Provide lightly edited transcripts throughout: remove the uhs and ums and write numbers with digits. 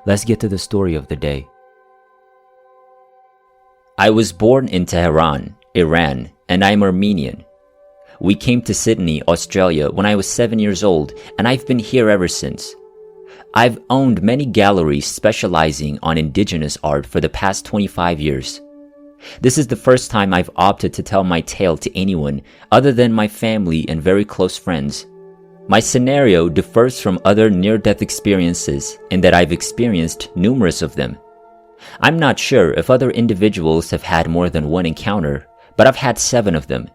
Let's get to the story of the day. I was born in Tehran, Iran, and I'm Armenian. We came to Sydney, Australia when I was 7 years old, and I've been here ever since. I've owned many galleries specializing on indigenous art for the past 25 years. This is the first time I've opted to tell my tale to anyone other than my family and very close friends. My scenario differs from other near-death experiences in that I've experienced numerous of them. I'm not sure if other individuals have had more than one encounter, but I've had 7 of them.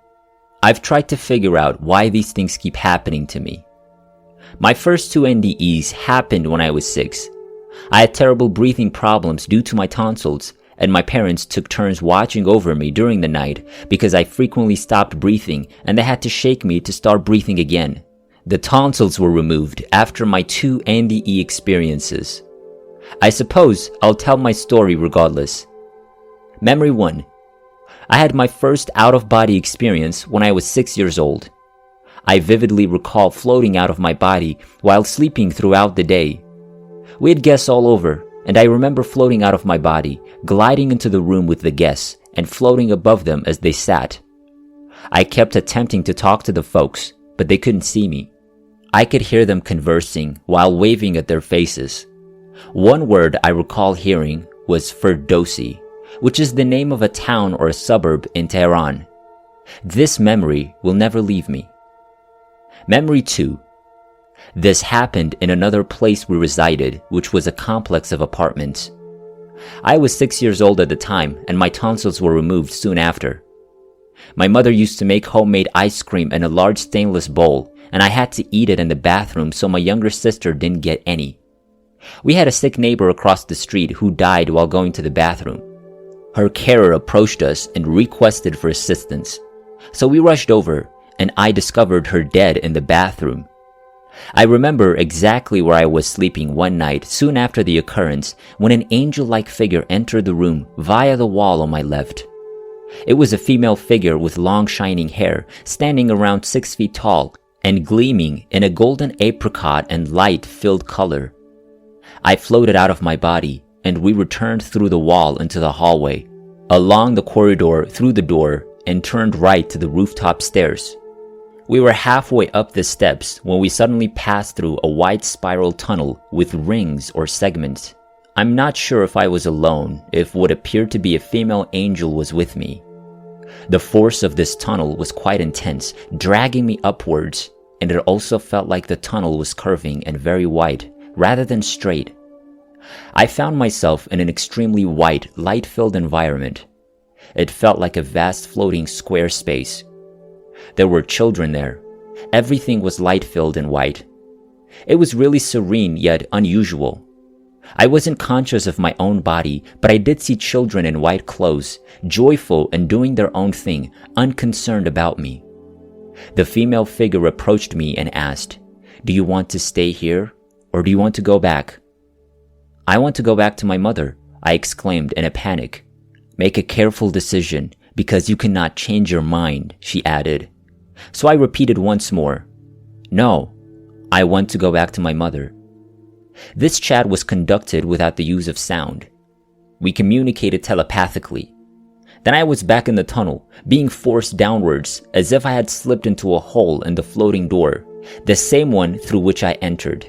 I've tried to figure out why these things keep happening to me. My first 2 NDEs happened when I was 6. I had terrible breathing problems due to my tonsils, and my parents took turns watching over me during the night because I frequently stopped breathing and they had to shake me to start breathing again. The tonsils were removed after my 2 NDE experiences. I suppose I'll tell my story regardless. Memory 1. I had my first out-of-body experience when I was 6 years old. I vividly recall floating out of my body while sleeping throughout the day. We had guests all over, and I remember floating out of my body, gliding into the room with the guests, and floating above them as they sat. I kept attempting to talk to the folks, but they couldn't see me. I could hear them conversing while waving at their faces. One word I recall hearing was Ferdowsi, which is the name of a town or a suburb in Tehran. This memory will never leave me. Memory 2. This happened in another place we resided, which was a complex of apartments. I was 6 years old at the time, and my tonsils were removed soon after. My mother used to make homemade ice cream in a large stainless bowl, and I had to eat it in the bathroom so my younger sister didn't get any. We had a sick neighbor across the street who died while going to the bathroom. Her carer approached us and requested for assistance. So we rushed over, and I discovered her dead in the bathroom. I remember exactly where I was sleeping one night soon after the occurrence when an angel-like figure entered the room via the wall on my left. It was a female figure with long shining hair, standing around 6 feet tall and gleaming in a golden apricot and light-filled color. I floated out of my body, and we returned through the wall into the hallway, along the corridor through the door, and turned right to the rooftop stairs. We were halfway up the steps when we suddenly passed through a wide spiral tunnel with rings or segments. I'm not sure if I was alone, if what appeared to be a female angel was with me. The force of this tunnel was quite intense, dragging me upwards, and it also felt like the tunnel was curving and very wide, rather than straight. I found myself in an extremely white, light-filled environment. It felt like a vast floating square space. There were children there. Everything was light-filled and white. It was really serene yet unusual. I wasn't conscious of my own body, but I did see children in white clothes, joyful and doing their own thing, unconcerned about me. The female figure approached me and asked, "Do you want to stay here, or do you want to go back?" "I want to go back to my mother," I exclaimed in a panic. "Make a careful decision, because you cannot change your mind," she added. So I repeated once more, "No, I want to go back to my mother." This chat was conducted without the use of sound. We communicated telepathically. Then I was back in the tunnel, being forced downwards as if I had slipped into a hole in the floating door, the same one through which I entered.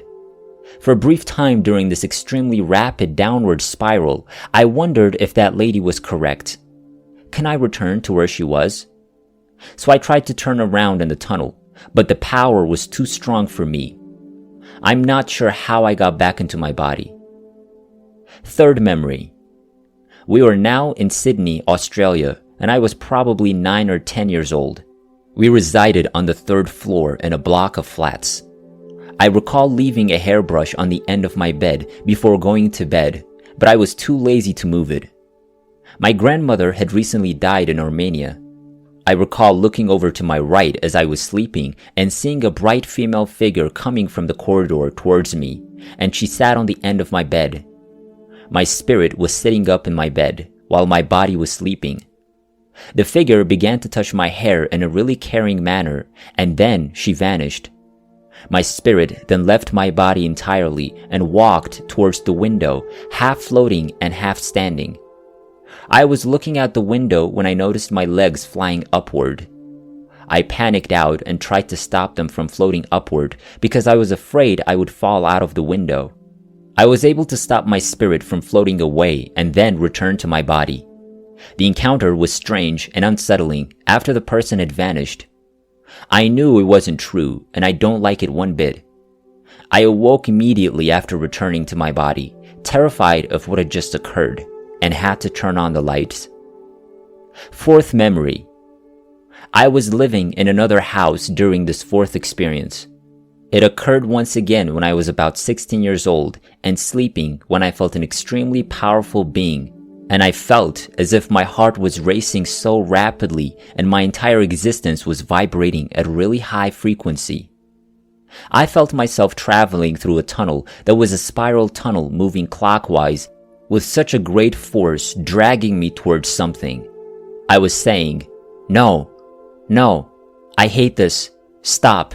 For a brief time during this extremely rapid downward spiral, I wondered if that lady was correct. Can I return to where she was? So I tried to turn around in the tunnel, but the power was too strong for me. I'm not sure how I got back into my body. Third memory. We were now in Sydney, Australia, and I was probably 9 or 10 years old. We resided on the 3rd floor in a block of flats. I recall leaving a hairbrush on the end of my bed before going to bed, but I was too lazy to move it. My grandmother had recently died in Armenia. I recall looking over to my right as I was sleeping and seeing a bright female figure coming from the corridor towards me, and she sat on the end of my bed. My spirit was sitting up in my bed while my body was sleeping. The figure began to touch my hair in a really caring manner, and then she vanished. My spirit then left my body entirely and walked towards the window, half floating and half standing. I was looking out the window when I noticed my legs flying upward. I panicked out and tried to stop them from floating upward because I was afraid I would fall out of the window. I was able to stop my spirit from floating away and then return to my body. The encounter was strange and unsettling after the person had vanished. I knew it wasn't true, and I don't like it one bit. I awoke immediately after returning to my body, terrified of what had just occurred, and had to turn on the lights. Fourth memory. I was living in another house during this fourth experience. It occurred once again when I was about 16 years old and sleeping when I felt an extremely powerful being, and I felt as if my heart was racing so rapidly and my entire existence was vibrating at a really high frequency. I felt myself traveling through a tunnel that was a spiral tunnel moving clockwise with such a great force dragging me towards something. I was saying, "No, no, I hate this. Stop.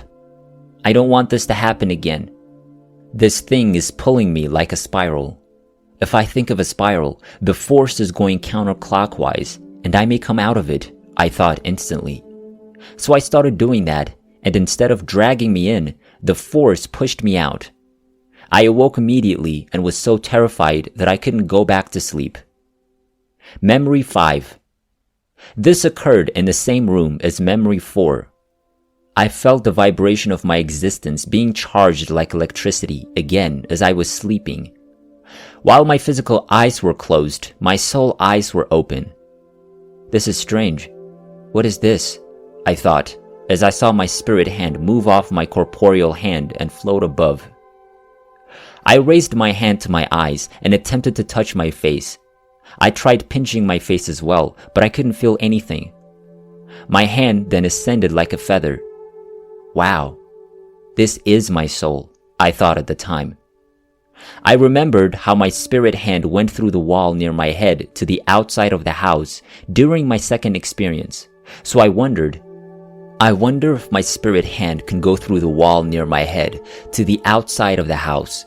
I don't want this to happen again. This thing is pulling me like a spiral. If I think of a spiral, the force is going counterclockwise, and I may come out of it," I thought instantly. So I started doing that, and instead of dragging me in, the force pushed me out. I awoke immediately and was so terrified that I couldn't go back to sleep. Memory 5. This occurred in the same room as Memory 4. I felt the vibration of my existence being charged like electricity again as I was sleeping. While my physical eyes were closed, my soul eyes were open. This is strange. What is this? I thought, as I saw my spirit hand move off my corporeal hand and float above. I raised my hand to my eyes and attempted to touch my face. I tried pinching my face as well, but I couldn't feel anything. My hand then ascended like a feather. Wow, this is my soul, I thought at the time. I remembered how my spirit hand went through the wall near my head to the outside of the house during my second experience, so I wonder if my spirit hand can go through the wall near my head to the outside of the house.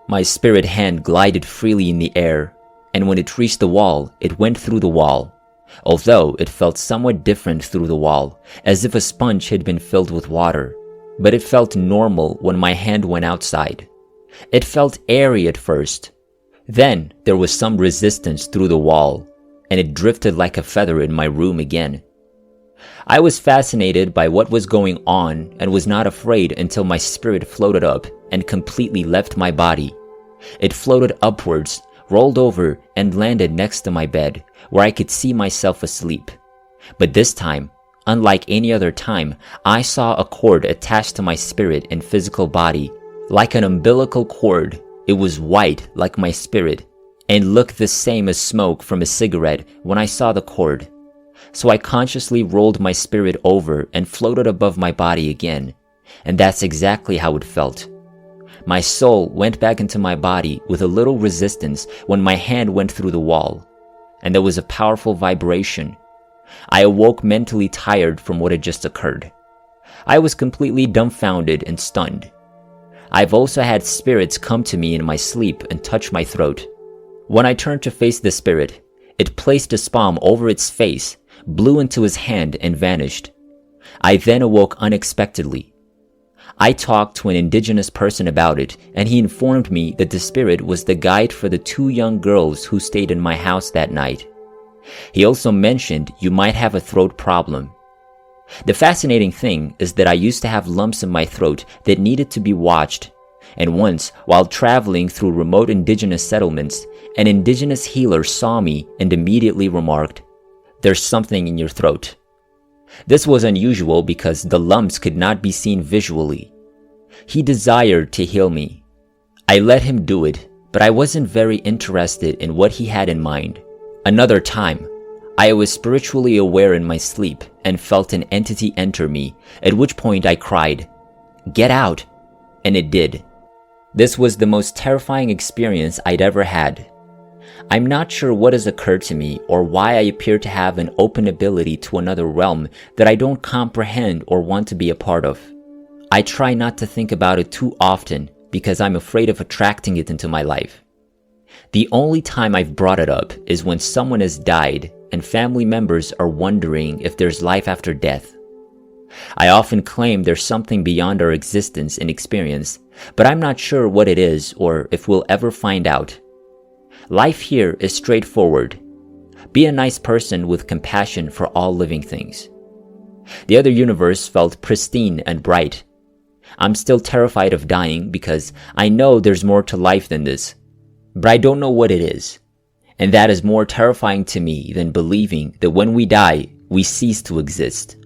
My spirit hand glided freely in the air, and when it reached the wall, it went through the wall, although it felt somewhat different through the wall, as if a sponge had been filled with water, but it felt normal when my hand went outside. It felt airy at first. Then there was some resistance through the wall, and it drifted like a feather in my room again. I was fascinated by what was going on and was not afraid until my spirit floated up and completely left my body. It floated upwards, rolled over, and landed next to my bed, where I could see myself asleep. But this time, unlike any other time, I saw a cord attached to my spirit and physical body. Like an umbilical cord, it was white like my spirit, and looked the same as smoke from a cigarette when I saw the cord. So I consciously rolled my spirit over and floated above my body again, and that's exactly how it felt. My soul went back into my body with a little resistance when my hand went through the wall, and there was a powerful vibration. I awoke mentally tired from what had just occurred. I was completely dumbfounded and stunned. I've also had spirits come to me in my sleep and touch my throat. When I turned to face the spirit, it placed a palm over its face, blew into his hand, and vanished. I then awoke unexpectedly. I talked to an indigenous person about it, and he informed me that the spirit was the guide for the 2 young girls who stayed in my house that night. He also mentioned you might have a throat problem. The fascinating thing is that I used to have lumps in my throat that needed to be watched, and once, while traveling through remote indigenous settlements, an indigenous healer saw me and immediately remarked, "There's something in your throat." This was unusual because the lumps could not be seen visually. He desired to heal me. I let him do it, but I wasn't very interested in what he had in mind. Another time, I was spiritually aware in my sleep and felt an entity enter me, at which point I cried, "Get out!" and it did. This was the most terrifying experience I'd ever had. I'm not sure what has occurred to me or why I appear to have an open ability to another realm that I don't comprehend or want to be a part of. I try not to think about it too often because I'm afraid of attracting it into my life. The only time I've brought it up is when someone has died and family members are wondering if there's life after death. I often claim there's something beyond our existence and experience, but I'm not sure what it is or if we'll ever find out. Life here is straightforward. Be a nice person with compassion for all living things. The other universe felt pristine and bright. I'm still terrified of dying because I know there's more to life than this, but I don't know what it is. And that is more terrifying to me than believing that when we die, we cease to exist.